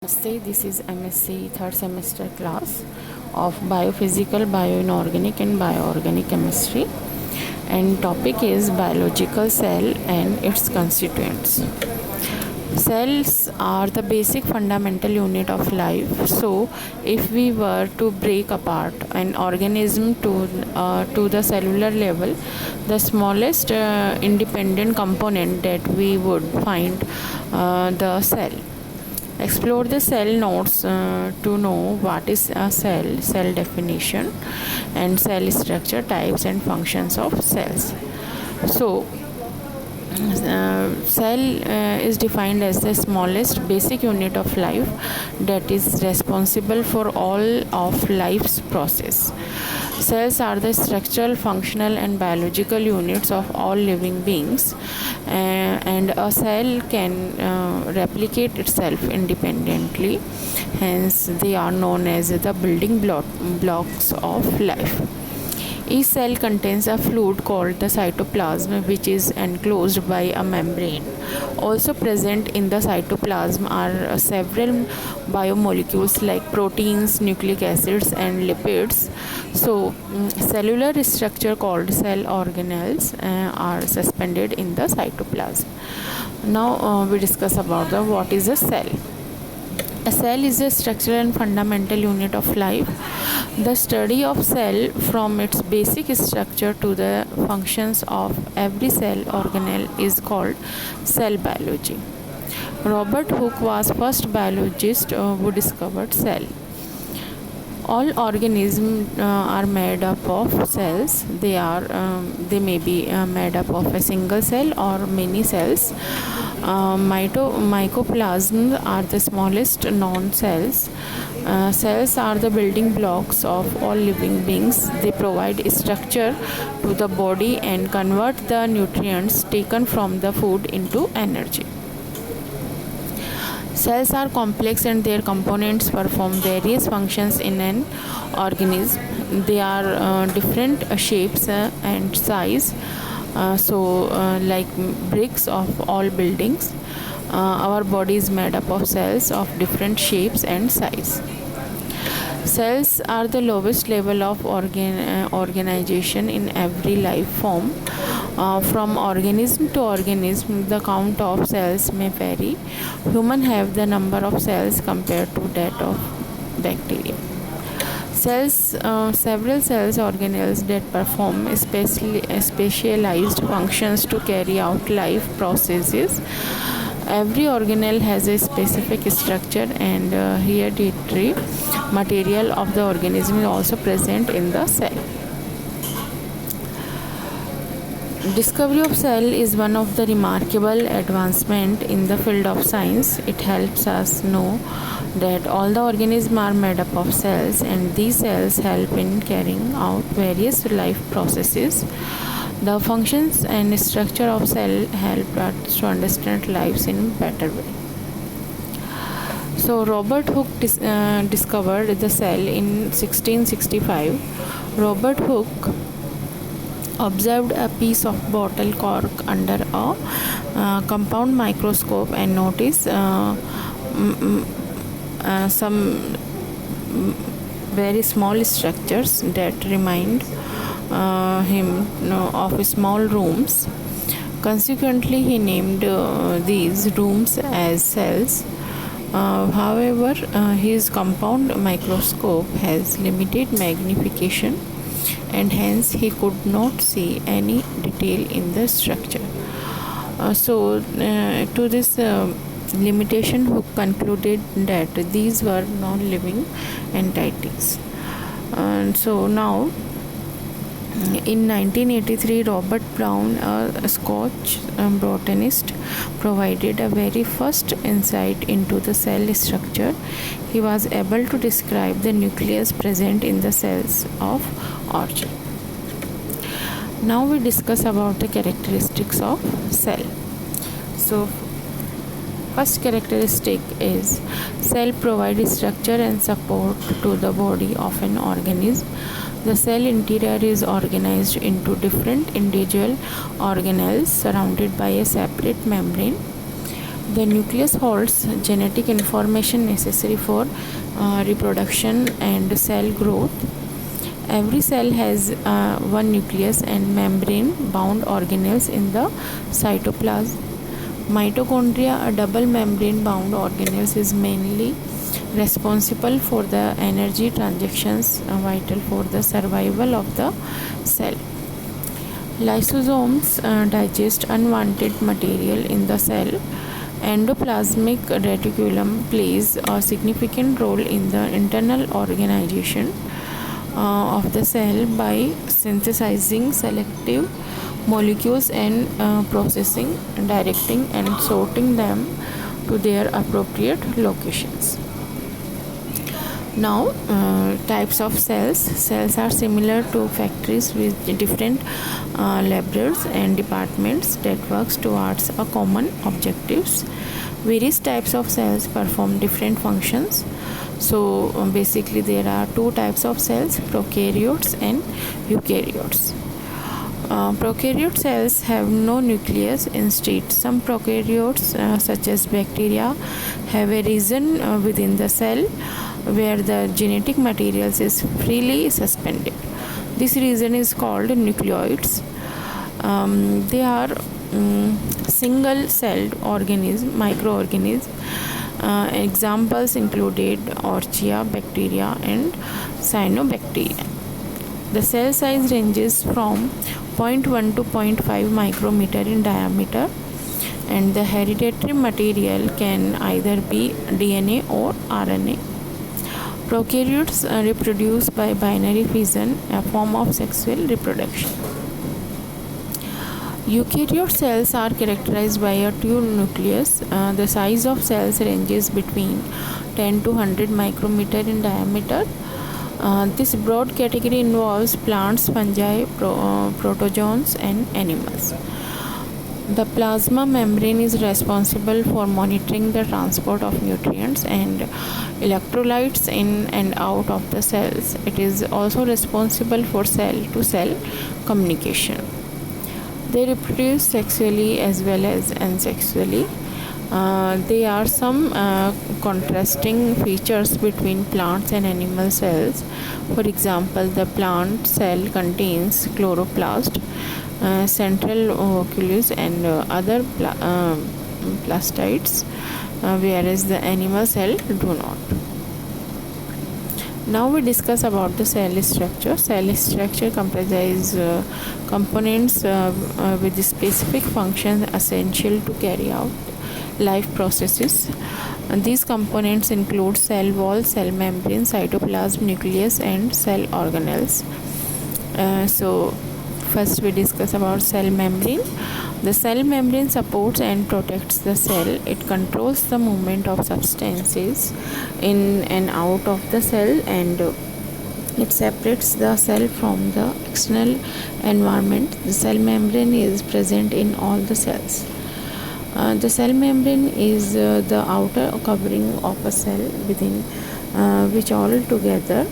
Namaste, this is MSc third semester class of Biophysical, Bioinorganic and Bioorganic Chemistry, and topic is biological cell and its constituents. Cells are the basic fundamental unit of life. So, if we were to break apart an organism to the cellular level, the smallest independent component that we would find the cell. Explore the cell nodes to know what is a cell, cell definition, and cell structure, types, and functions of cells. So, cell is defined as the smallest basic unit of life that is responsible for all of life's process. Cells are the structural, functional, and biological units of all living beings, and a cell can replicate itself independently. Hence, they are known as the building blocks of life. Each cell contains a fluid called the cytoplasm, which is enclosed by a membrane. Also present in the cytoplasm are several biomolecules like proteins, nucleic acids, and lipids. So, cellular structure called cell organelles are suspended in the cytoplasm. Now, we discuss about what is a cell. A cell is a structural and fundamental unit of life. The study of cell from its basic structure to the functions of every cell organelle is called cell biology. Robert Hooke was first biologist who discovered cell. All organisms are made up of cells. They may be made up of a single cell or many cells. Mycoplasms are the smallest known cells. Cells are the building blocks of all living beings. They provide structure to the body and convert the nutrients taken from the food into energy. Cells are complex and their components perform various functions in an organism. They are different shapes and size. Like bricks of all buildings, our body is made up of cells of different shapes and size. Cells are the lowest level of organization in every life form. From organism to organism, the count of cells may vary. Humans have the number of cells compared to that of bacteria. Several cells organelles that perform specialized functions to carry out life processes. Every organelle has a specific structure, and hereditary material of the organism is also present in the cell. Discovery of cell is one of the remarkable advancement in the field of science. It helps us know that all the organisms are made up of cells, and these cells help in carrying out various life processes. The functions and structure of cell help us to understand lives in a better way. So Robert Hooke discovered the cell in 1665. Robert Hooke observed a piece of bottle cork under a compound microscope and noticed some very small structures that remind him of small rooms. Consequently, he named these rooms as cells. However, his compound microscope has limited magnification, and hence he could not see any detail in the structure. To this limitation, Hooke concluded that these were non-living entities. Now, in 1983, Robert Brown, a Scotch botanist, provided a very first insight into the cell structure. He was able to describe the nucleus present in the cells of orchid. Now we discuss about the characteristics of cell. So, first characteristic is cell provides structure and support to the body of an organism. The cell interior is organized into different individual organelles surrounded by a separate membrane. The nucleus holds genetic information necessary for reproduction and cell growth. Every cell has one nucleus and membrane bound organelles in the cytoplasm. Mitochondria, a double membrane bound organelles, is mainly responsible for the energy transactions vital for the survival of the cell. Lysosomes digest unwanted material in the cell. Endoplasmic reticulum plays a significant role in the internal organization of the cell by synthesizing selective molecules and processing, directing, and sorting them to their appropriate locations. Now, types of cells. Cells are similar to factories with different laborers and departments that works towards a common objectives. Various types of cells perform different functions. So basically there are two types of cells, prokaryotes and eukaryotes. Prokaryote cells have no nucleus. Instead, some prokaryotes such as bacteria have a region within the cell where the genetic materials is freely suspended. This region is called nucleoids. They are single-celled microorganisms. Examples included Archaea bacteria and cyanobacteria. The cell size ranges from 0.1 to 0.5 micrometer in diameter, and the hereditary material can either be DNA or RNA. Prokaryotes reproduce by binary fission, a form of sexual reproduction. Eukaryote cells are characterized by a dual nucleus. The size of cells ranges between 10 to 100 micrometer in diameter. This broad category involves plants, fungi, protozoans, and animals. The plasma membrane is responsible for monitoring the transport of nutrients and electrolytes in and out of the cells. It is also responsible for cell-to-cell communication. They reproduce sexually as well as asexually. There are some contrasting features between plants and animal cells. For example, the plant cell contains chloroplast, central oculus, and other plastids, whereas the animal cell do not. Now we discuss about the cell structure. Cell structure comprises components with specific functions essential to carry out life processes. These components include cell wall, cell membrane, cytoplasm, nucleus, and cell organelles. So first we discuss about cell membrane. The cell membrane supports and protects the cell. It controls the movement of substances in and out of the cell, and it separates the cell from the external environment. The cell membrane is present in all the cells. The cell membrane is the outer covering of a cell within which all together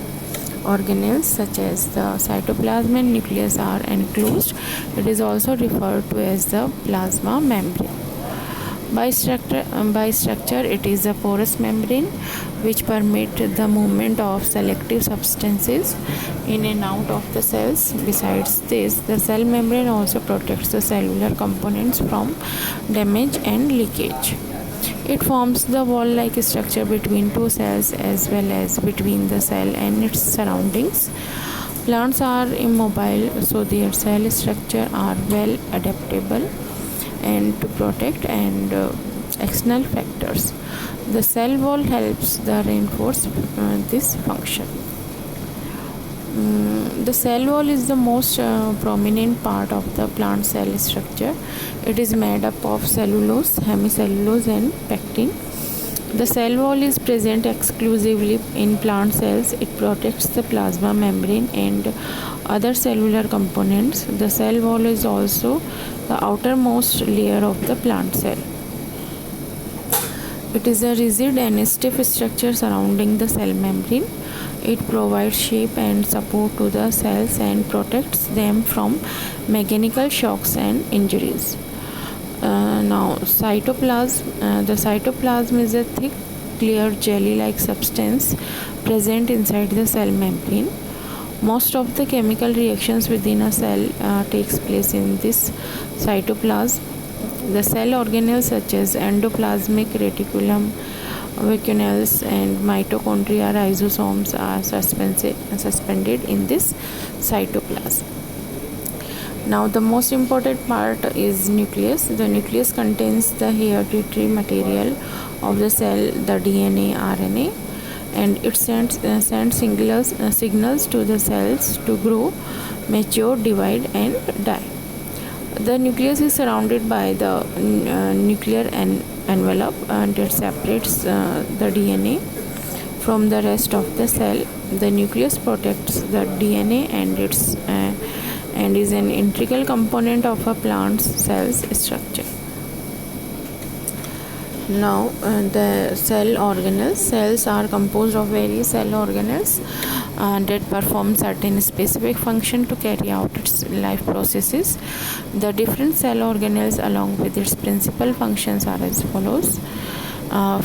organelles such as the cytoplasm and nucleus are enclosed. It is also referred to as the plasma membrane. By structure, it is a porous membrane which permits the movement of selective substances in and out of the cells. Besides this, the cell membrane also protects the cellular components from damage and leakage. It forms the wall-like structure between two cells as well as between the cell and its surroundings. Plants are immobile, so their cell structure are well adaptable and to protect and external factors. The cell wall helps the reinforce this function. The cell wall is the most prominent part of the plant cell structure. It is made up of cellulose, hemicellulose, and pectin. The cell wall is present exclusively in plant cells. It protects the plasma membrane and other cellular components. The cell wall is also the outermost layer of the plant cell. It is a rigid and stiff structure surrounding the cell membrane. It provides shape and support to the cells and protects them from mechanical shocks and injuries. Now cytoplasm. The cytoplasm is a thick, clear jelly-like substance present inside the cell membrane. Most of the chemical reactions within a cell takes place in this cytoplasm. The cell organelles such as endoplasmic reticulum, vacuoles, and mitochondria, rhizosomes are suspended in this cytoplasm. Now the most important part is nucleus. The nucleus contains the hereditary material of the cell, the DNA, RNA, and it sends signals to the cells to grow, mature, divide, and die. The nucleus is surrounded by the nuclear envelope, and it separates the DNA from the rest of the cell. The nucleus protects the DNA and is an integral component of a plant's cell's structure. Now the cell organelles. Cells are composed of various cell organelles that perform certain specific function to carry out its life processes. The different cell organelles along with its principal functions are as follows.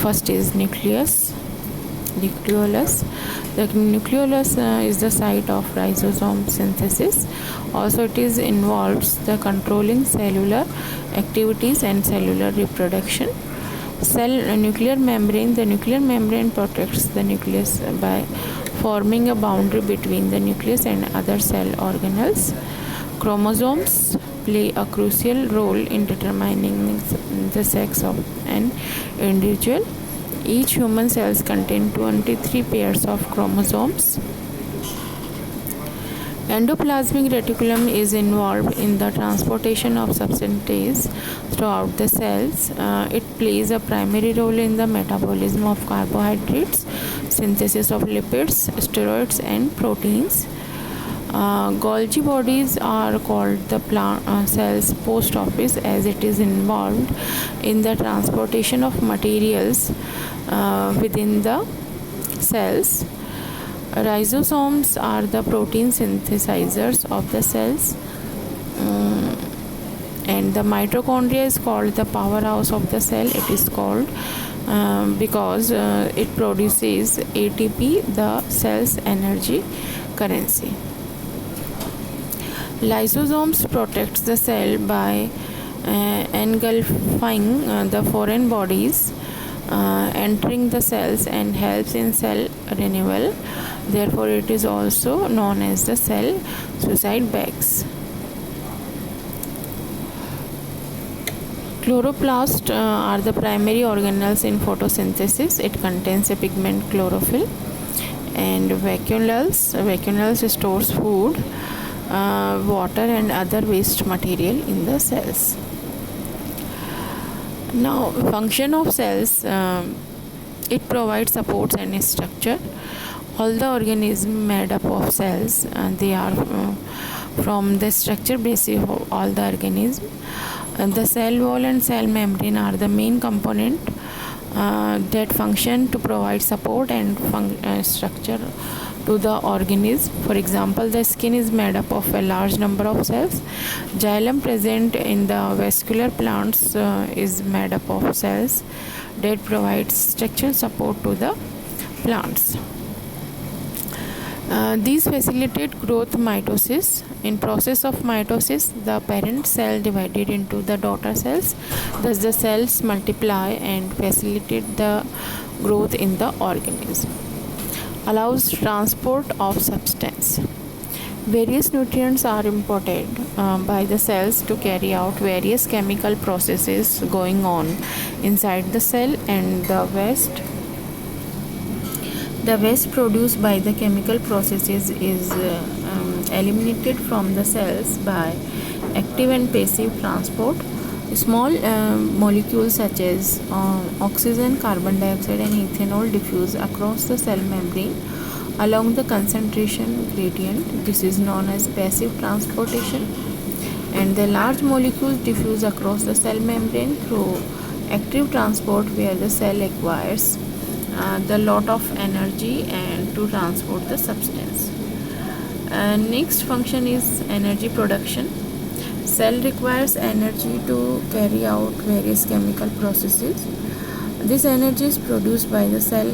First is nucleus. Nucleolus. The nucleolus is the site of rhizosome synthesis. Also it is involves the controlling cellular activities and cellular reproduction. Nuclear membrane. The nuclear membrane protects the nucleus by forming a boundary between the nucleus and other cell organelles. Chromosomes play a crucial role in determining the sex of an individual. Each human cells contain 23 pairs of chromosomes. Endoplasmic reticulum is involved in the transportation of substances throughout the cells. It plays a primary role in the metabolism of carbohydrates, synthesis of lipids, steroids, and proteins. Golgi bodies are called the cell's post office, as it is involved in the transportation of materials within the cells. Rhizosomes are the protein synthesizers of the cells, and the mitochondria is called the powerhouse of the cell. It is called because it produces ATP, the cell's energy currency. Lysosomes protects the cell by engulfing the foreign bodies entering the cells and helps in cell renewal. Therefore, it is also known as the cell suicide bags. Chloroplasts are the primary organelles in photosynthesis. It contains a pigment chlorophyll. And vacuoles stores food, water, and other waste material in the cells. Now, function of cells. It provides supports and structure. All the organisms made up of cells, they are from the structure basis of all the organisms. The cell wall and cell membrane are the main component that function to provide support and structure to the organism. For example, the skin is made up of a large number of cells. Xylem present in the vascular plants is made up of cells that provides structural support to the plants. These facilitate growth mitosis. In process of mitosis, the parent cell divided into the daughter cells. Thus the cells multiply and facilitate the growth in the organism. Allows transport of substance. Various nutrients are imported by the cells to carry out various chemical processes going on inside the cell, and the waste produced by the chemical processes is eliminated from the cells by active and passive transport. Small molecules such as oxygen, carbon dioxide, and ethanol diffuse across the cell membrane along the concentration gradient. This is known as passive transportation. And the large molecules diffuse across the cell membrane through active transport, where the cell acquires the lot of energy and to transport the substance. Next function is energy production. Cell requires energy to carry out various chemical processes. This energy is produced by the cell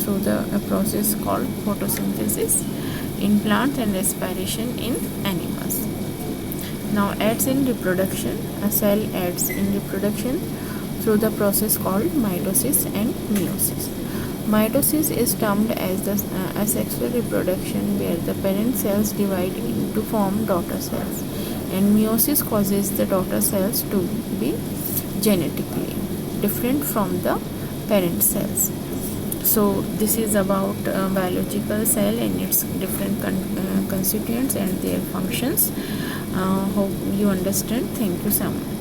through a process called photosynthesis in plants and respiration in animals. Now adds in reproduction. A cell adds in reproduction through the process called mitosis and meiosis. Mitosis is termed as the asexual reproduction, where the parent cells divide to form daughter cells, and meiosis causes the daughter cells to be genetically different from the parent cells. So this is about biological cell and its different constituents and their functions. Hope you understand. Thank you so much.